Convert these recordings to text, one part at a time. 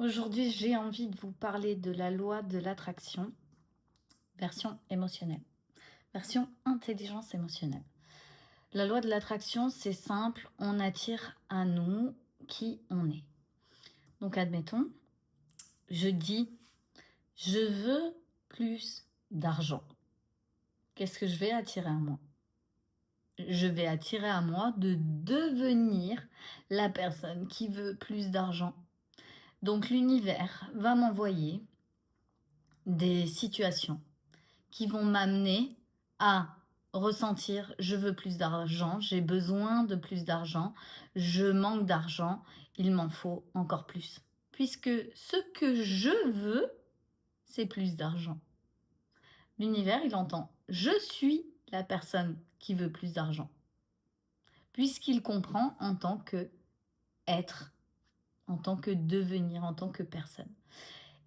Aujourd'hui, j'ai envie de vous parler de la loi de l'attraction, version émotionnelle, version intelligence émotionnelle. La loi de l'attraction, c'est simple, on attire à nous qui on est. Donc, admettons, je dis, je veux plus d'argent. Qu'est-ce que je vais attirer à moi? Je vais attirer à moi de devenir la personne qui veut plus d'argent. Donc, l'univers va m'envoyer des situations qui vont m'amener à ressentir je veux plus d'argent, j'ai besoin de plus d'argent, je manque d'argent, il m'en faut encore plus. Puisque ce que je veux, c'est plus d'argent. L'univers, il entend je suis la personne qui veut plus d'argent. Puisqu'il comprend en tant que être, en tant que devenir, en tant que personne.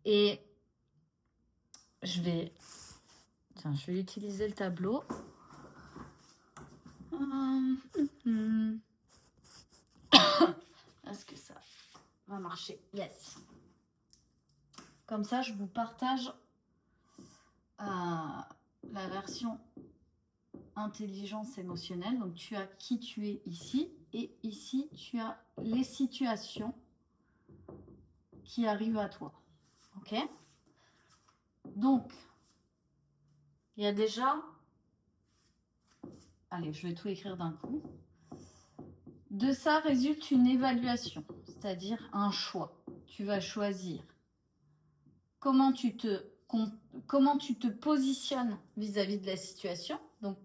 Et je vais utiliser le tableau. Est-ce que ça va marcher? Yes. Comme ça, je vous partage la version intelligence émotionnelle. Donc, tu as qui tu es ici. Et ici, tu as les situations qui arrivent à toi. OK? Donc, il y a déjà... Allez, je vais tout écrire d'un coup. De ça résulte une évaluation, c'est-à-dire un choix. Tu vas choisir comment tu te positionnes vis-à-vis de la situation. Donc,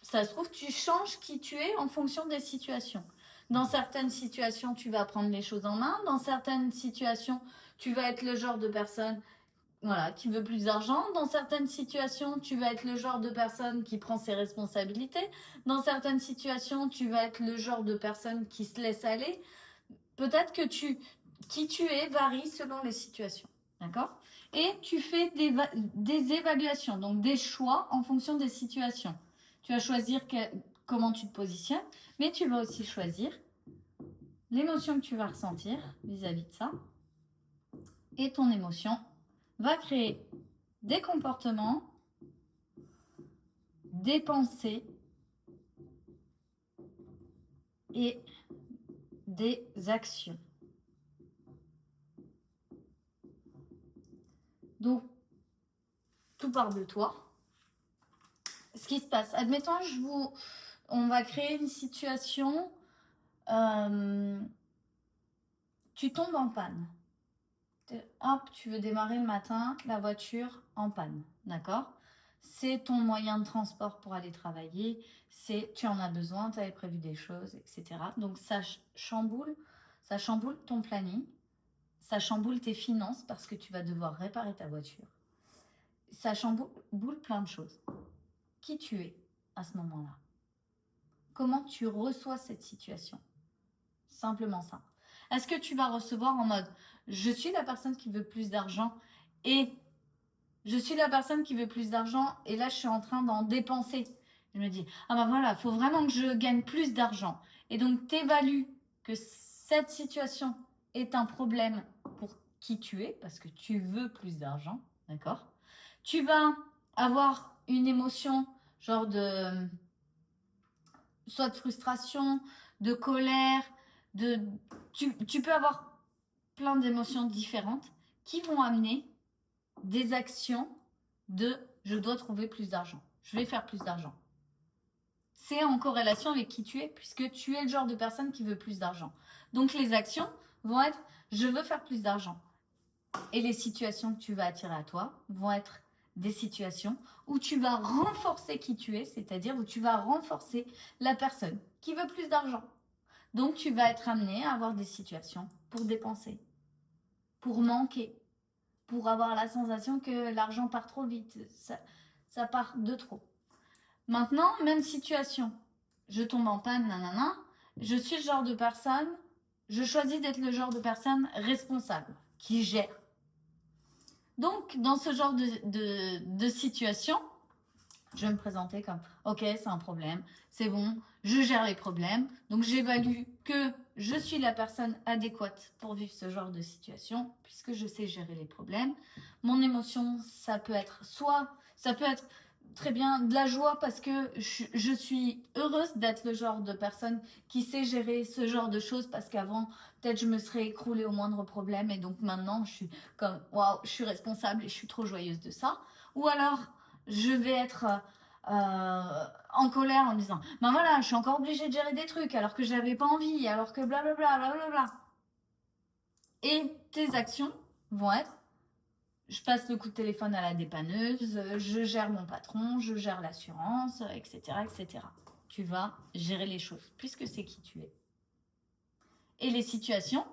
ça se trouve, tu changes qui tu es en fonction des situations. Dans certaines situations, tu vas prendre les choses en main. Dans certaines situations, tu vas être le genre de personne qui veut plus d'argent. Dans certaines situations, tu vas être le genre de personne qui prend ses responsabilités. Dans certaines situations, tu vas être le genre de personne qui se laisse aller. Peut-être que qui tu es varie selon les situations. D'accord? Et tu fais des évaluations, donc des choix en fonction des situations. Tu vas choisir comment tu te positionnes, mais tu vas aussi choisir l'émotion que tu vas ressentir vis-à-vis de ça. Et ton émotion va créer des comportements, des pensées et des actions. Donc, tout part de toi. Ce qui se passe, admettons, on va créer une situation, tu tombes en panne. Hop, tu veux démarrer le matin, la voiture en panne, d'accord? C'est ton moyen de transport pour aller travailler, tu en as besoin, tu avais prévu des choses, etc. Donc ça chamboule ton planning, ça chamboule tes finances parce que tu vas devoir réparer ta voiture. Ça chamboule plein de choses. Qui tu es à ce moment-là? Comment tu reçois cette situation? Simplement ça. Est-ce que tu vas recevoir en mode je suis la personne qui veut plus d'argent et je suis la personne qui veut plus d'argent et là je suis en train d'en dépenser. Je me dis ah ben voilà, il faut vraiment que je gagne plus d'argent. Et donc tu évalues que cette situation est un problème pour qui tu es parce que tu veux plus d'argent, d'accord? Tu vas avoir une émotion genre soit de frustration, de colère, tu peux avoir plein d'émotions différentes qui vont amener des actions de je dois trouver plus d'argent, je vais faire plus d'argent. C'est en corrélation avec qui tu es puisque tu es le genre de personne qui veut plus d'argent. Donc les actions vont être je veux faire plus d'argent. Et les situations que tu vas attirer à toi vont être des situations où tu vas renforcer qui tu es, c'est-à-dire où tu vas renforcer la personne qui veut plus d'argent. Donc tu vas être amené à avoir des situations pour dépenser, pour manquer, pour avoir la sensation que l'argent part trop vite, ça part de trop. Maintenant, même situation, je tombe en panne, nanana, je suis le genre de personne, je choisis d'être le genre de personne responsable, qui gère. Donc, dans ce genre de situation, je vais me présenter comme ok, c'est un problème, c'est bon, je gère les problèmes. Donc, j'évalue que je suis la personne adéquate pour vivre ce genre de situation, puisque je sais gérer les problèmes. Mon émotion, ça peut être très bien de la joie parce que je suis heureuse d'être le genre de personne qui sait gérer ce genre de choses parce qu'avant, peut-être je me serais écroulée au moindre problème et donc maintenant, je suis comme, waouh, je suis responsable et je suis trop joyeuse de ça. Ou alors, je vais être en colère en me disant, ben voilà, je suis encore obligée de gérer des trucs alors que j'avais pas envie, alors que blablabla, blablabla. Et tes actions vont être, je passe le coup de téléphone à la dépanneuse, je gère mon patron, je gère l'assurance, etc., etc. Tu vas gérer les choses, puisque c'est qui tu es. Et les situations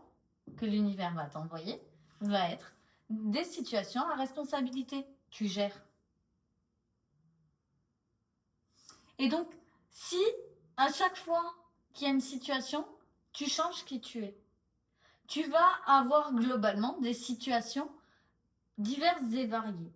que l'univers va t'envoyer va être des situations à responsabilité. Tu gères. Et donc, si à chaque fois qu'il y a une situation, tu changes qui tu es, tu vas avoir globalement des situations diverses et variées.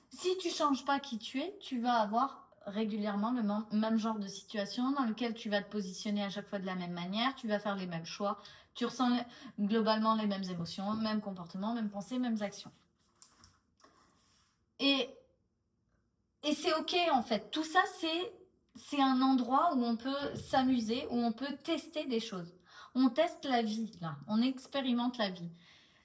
Si tu ne changes pas qui tu es, tu vas avoir régulièrement le même genre de situation dans lequel tu vas te positionner à chaque fois de la même manière, tu vas faire les mêmes choix, tu ressens globalement les mêmes émotions, mêmes comportements, mêmes pensées, mêmes actions. Et c'est ok en fait. Tout ça, c'est un endroit où on peut s'amuser, où on peut tester des choses. On teste la vie, là. On expérimente la vie.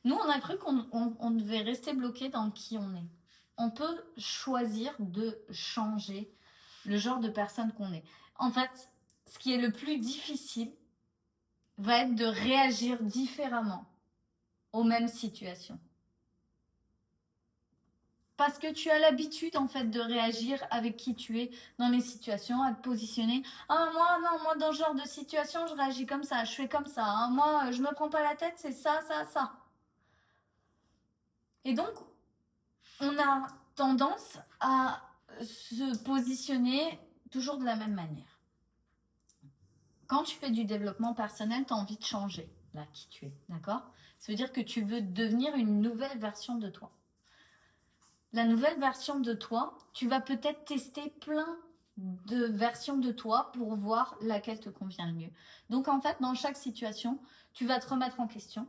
Nous, on a cru qu'on devait rester bloqué dans qui on est. On peut choisir de changer le genre de personne qu'on est. En fait, ce qui est le plus difficile va être de réagir différemment aux mêmes situations. Parce que tu as l'habitude en fait de réagir avec qui tu es dans les situations, à te positionner. Ah moi dans ce genre de situation je réagis comme ça, je fais comme ça. Hein. Moi je me prends pas la tête, c'est ça, ça, ça. Et donc on a tendance à se positionner toujours de la même manière. Quand tu fais du développement personnel, tu as envie de changer là qui tu es, d'accord? Ça veut dire que tu veux devenir une nouvelle version de toi. La nouvelle version de toi, tu vas peut-être tester plein de versions de toi pour voir laquelle te convient le mieux. Donc en fait, dans chaque situation, tu vas te remettre en question,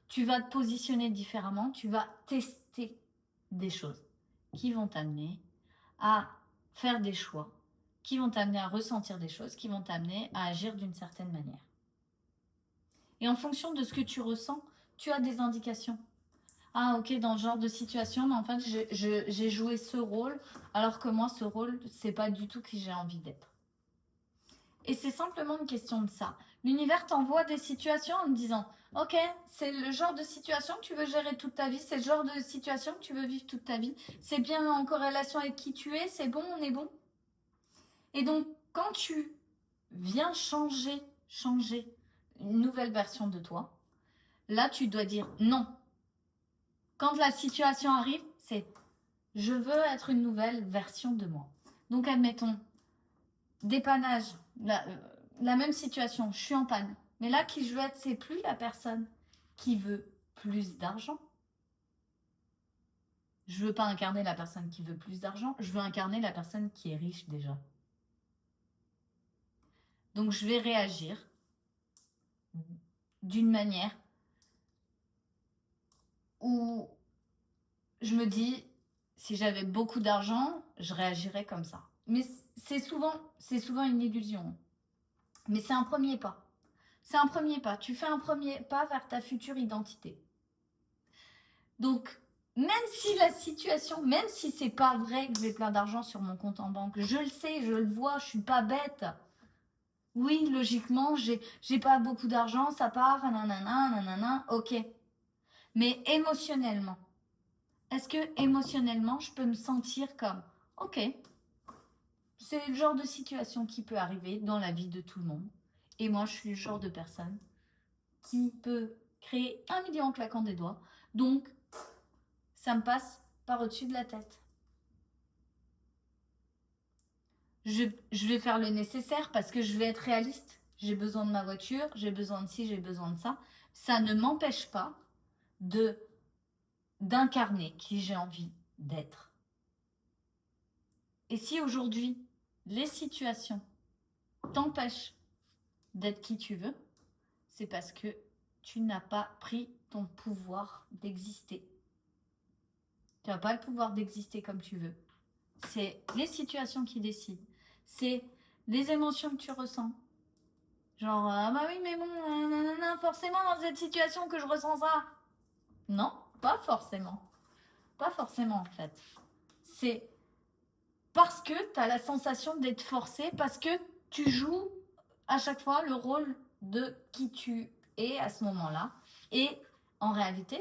tu vas te positionner différemment, tu vas tester des choses qui vont t'amener à faire des choix, qui vont t'amener à ressentir des choses, qui vont t'amener à agir d'une certaine manière. Et en fonction de ce que tu ressens, tu as des indications. Ah ok, dans ce genre de situation, mais en fait j'ai joué ce rôle, alors que moi ce rôle, c'est pas du tout qui j'ai envie d'être. Et c'est simplement une question de ça. L'univers t'envoie des situations en te disant, ok, c'est le genre de situation que tu veux gérer toute ta vie, c'est le genre de situation que tu veux vivre toute ta vie, c'est bien en corrélation avec qui tu es, c'est bon, on est bon. Et donc quand tu viens changer une nouvelle version de toi, là tu dois dire non. Quand la situation arrive, c'est je veux être une nouvelle version de moi. Donc, admettons, dépannage, la même situation, je suis en panne. Mais là, qui je veux être, c'est plus la personne qui veut plus d'argent. Je veux pas incarner la personne qui veut plus d'argent, je veux incarner la personne qui est riche déjà. Donc, je vais réagir d'une manière où je me dis, si j'avais beaucoup d'argent, je réagirais comme ça. Mais c'est souvent une illusion. Mais c'est un premier pas. C'est un premier pas. Tu fais un premier pas vers ta future identité. Donc, même si la situation, même si c'est pas vrai que j'ai plein d'argent sur mon compte en banque, je le sais, je le vois, je suis pas bête. Oui, logiquement, j'ai pas beaucoup d'argent, ça part, nanana, nanana, ok. Mais émotionnellement, est-ce que émotionnellement, je peux me sentir comme, ok, c'est le genre de situation qui peut arriver dans la vie de tout le monde. Et moi, je suis le genre de personne qui peut créer 1 million en claquant des doigts. Donc, ça me passe par au-dessus de la tête. Je vais faire le nécessaire parce que je vais être réaliste. J'ai besoin de ma voiture, j'ai besoin de ci, j'ai besoin de ça. Ça ne m'empêche pas d'incarner qui j'ai envie d'être. Et si aujourd'hui, les situations t'empêchent d'être qui tu veux, c'est parce que tu n'as pas pris ton pouvoir d'exister. Tu n'as pas le pouvoir d'exister comme tu veux. C'est les situations qui décident. C'est les émotions que tu ressens. Genre, ah bah oui, mais bon, nanana, forcément dans cette situation que je ressens ça. Non, pas forcément. Pas forcément en fait. C'est parce que tu as la sensation d'être forcé, parce que tu joues à chaque fois le rôle de qui tu es à ce moment-là. Et en réalité,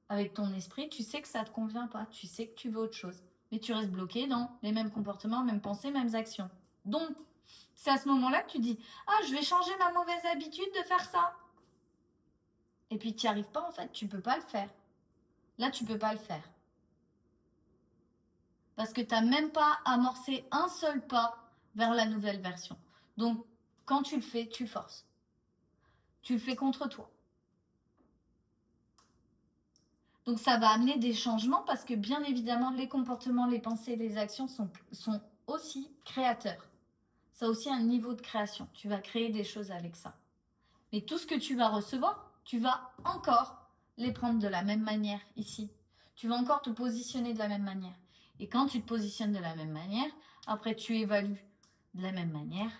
avec ton esprit, tu sais que ça ne te convient pas, tu sais que tu veux autre chose. Mais tu restes bloqué dans les mêmes comportements, mêmes pensées, mêmes actions. Donc, c'est à ce moment-là que tu dis « Ah, je vais changer ma mauvaise habitude de faire ça ». Et puis, tu n'y arrives pas en fait, tu ne peux pas le faire. Là, tu ne peux pas le faire. Parce que tu n'as même pas amorcé un seul pas vers la nouvelle version. Donc, quand tu le fais, tu forces. Tu le fais contre toi. Donc, ça va amener des changements parce que bien évidemment, les comportements, les pensées, les actions sont aussi créateurs. Ça a aussi un niveau de création. Tu vas créer des choses avec ça. Mais tout ce que tu vas recevoir, tu vas encore les prendre de la même manière ici. Tu vas encore te positionner de la même manière. Et quand tu te positionnes de la même manière, après tu évalues de la même manière,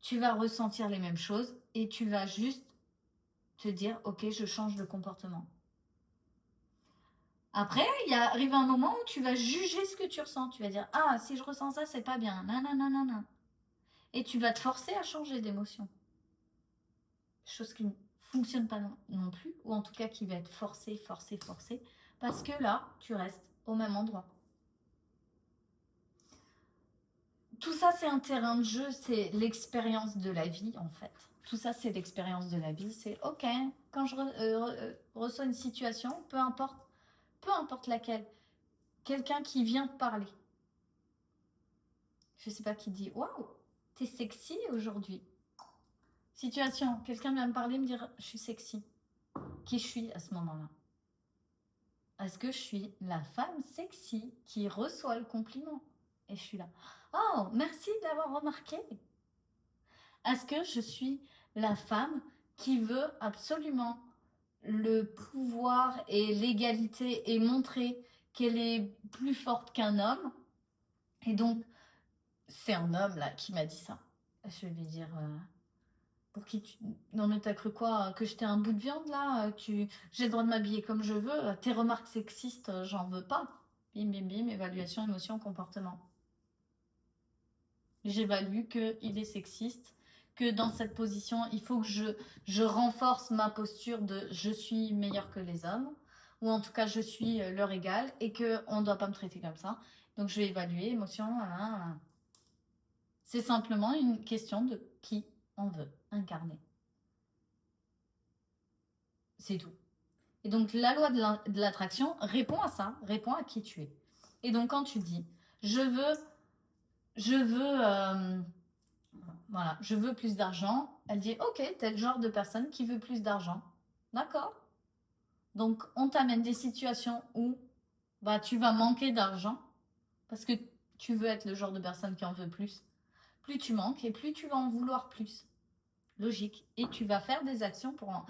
tu vas ressentir les mêmes choses et tu vas juste te dire, ok, je change de comportement. Après, il arrive un moment où tu vas juger ce que tu ressens. Tu vas dire, ah, si je ressens ça, c'est pas bien. Nanana. Et tu vas te forcer à changer d'émotion. Chose qui ne fonctionne pas non plus, ou en tout cas qui va être forcée, parce que là, tu restes au même endroit. Tout ça, c'est un terrain de jeu, c'est l'expérience de la vie, en fait. Tout ça, c'est l'expérience de la vie. C'est ok, quand je reçois une situation, peu importe laquelle, quelqu'un qui vient te parler. Je sais pas qui dit waouh, t'es sexy aujourd'hui. Situation, quelqu'un vient me parler, me dire je suis sexy. Qui je suis à ce moment-là? Est-ce que je suis la femme sexy qui reçoit le compliment? Et je suis là. Oh, merci de l'avoir remarqué. Est-ce que je suis la femme qui veut absolument le pouvoir et l'égalité et montrer qu'elle est plus forte qu'un homme? Et donc, c'est un homme là qui m'a dit ça. Je vais lui dire, pour qui tu... Non mais t'as cru quoi? Que j'étais un bout de viande là? J'ai le droit de m'habiller comme je veux. Tes remarques sexistes, j'en veux pas. Bim, bim, bim, évaluation, émotion, comportement. J'évalue qu'il est sexiste, que dans cette position, il faut que je renforce ma posture de je suis meilleure que les hommes, ou en tout cas je suis leur égal, et qu'on ne doit pas me traiter comme ça. Donc je vais évaluer, émotion, voilà. C'est simplement une question de qui on veut incarner. C'est tout. Et donc la loi de l'attraction répond à ça, répond à qui tu es. Et donc quand tu dis je veux plus d'argent, elle dit ok, t'es le genre de personne qui veut plus d'argent. D'accord. Donc on t'amène des situations où bah, tu vas manquer d'argent parce que tu veux être le genre de personne qui en veut plus. Plus tu manques et plus tu vas en vouloir plus. Logique. Et tu vas faire des actions pour en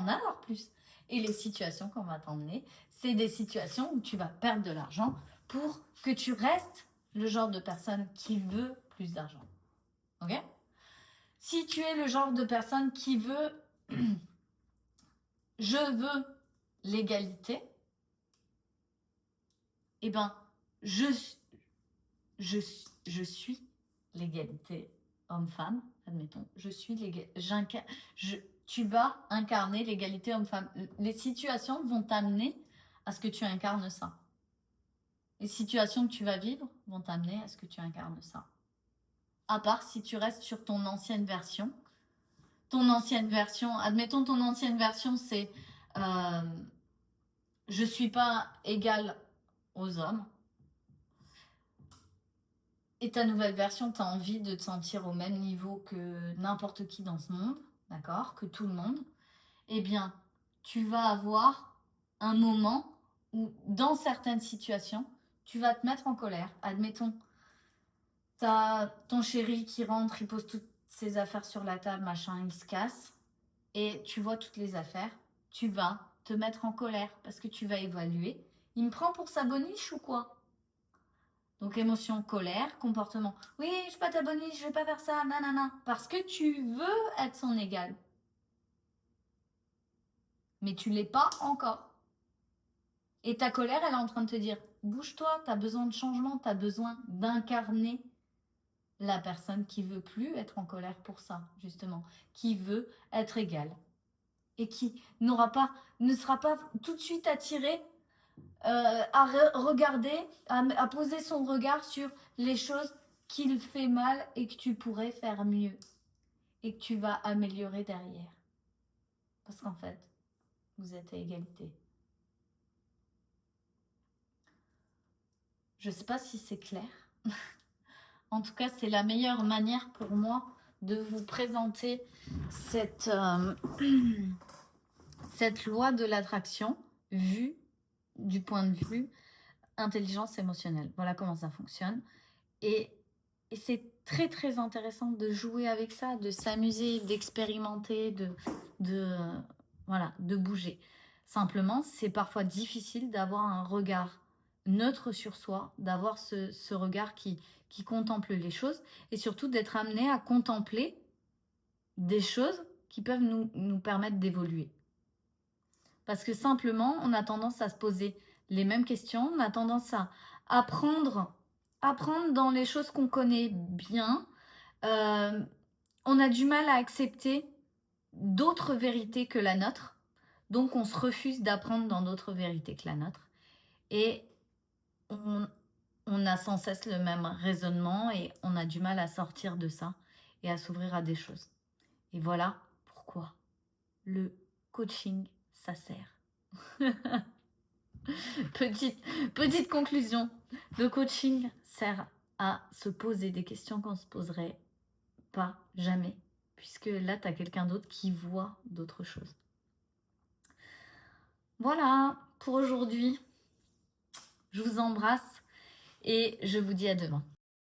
avoir plus. Et les situations qu'on va t'emmener, c'est des situations où tu vas perdre de l'argent pour que tu restes le genre de personne qui veut plus d'argent. Ok? Si tu es le genre de personne qui veut je veux l'égalité, eh ben, je suis l'égalité homme-femme, admettons. Tu vas incarner l'égalité homme-femme. Les situations vont t'amener à ce que tu incarnes ça. Les situations que tu vas vivre vont t'amener à ce que tu incarnes ça. À part si tu restes sur ton ancienne version. Ton ancienne version, admettons ton ancienne version, c'est je suis pas égale aux hommes. Et ta nouvelle version, tu as envie de te sentir au même niveau que n'importe qui dans ce monde, d'accord, que tout le monde, eh bien, tu vas avoir un moment où, dans certaines situations, tu vas te mettre en colère. Admettons, tu as ton chéri qui rentre, il pose toutes ses affaires sur la table, machin, il se casse, et tu vois toutes les affaires, tu vas te mettre en colère parce que tu vas évaluer. Il me prend pour sa boniche ou quoi? Donc émotion, colère, comportement. Oui, je suis pas ta boniche, je vais pas faire ça, nanana. Parce que tu veux être son égal. Mais tu l'es pas encore. Et ta colère, elle est en train de te dire, bouge-toi, tu as besoin de changement, tu as besoin d'incarner la personne qui veut plus être en colère pour ça, justement, qui veut être égale et qui ne sera pas tout de suite attirée à regarder, à poser son regard sur les choses qu'il fait mal et que tu pourrais faire mieux et que tu vas améliorer derrière. Parce qu'en fait, vous êtes à égalité. Je ne sais pas si c'est clair. En tout cas, c'est la meilleure manière pour moi de vous présenter cette loi de l'attraction vue du point de vue intelligence émotionnelle. Voilà comment ça fonctionne. Et c'est très très intéressant de jouer avec ça, de s'amuser, d'expérimenter, de bouger. Simplement, c'est parfois difficile d'avoir un regard neutre sur soi, d'avoir ce regard qui contemple les choses et surtout d'être amené à contempler des choses qui peuvent nous permettre d'évoluer. Parce que simplement, on a tendance à se poser les mêmes questions, on a tendance à apprendre dans les choses qu'on connaît bien. On a du mal à accepter d'autres vérités que la nôtre. Donc, on se refuse d'apprendre dans d'autres vérités que la nôtre. Et on a sans cesse le même raisonnement et on a du mal à sortir de ça et à s'ouvrir à des choses. Et voilà pourquoi le coaching, ça sert. Petite conclusion, le coaching sert à se poser des questions qu'on ne se poserait pas jamais, puisque là, tu as quelqu'un d'autre qui voit d'autres choses. Voilà pour aujourd'hui. Je vous embrasse et je vous dis à demain.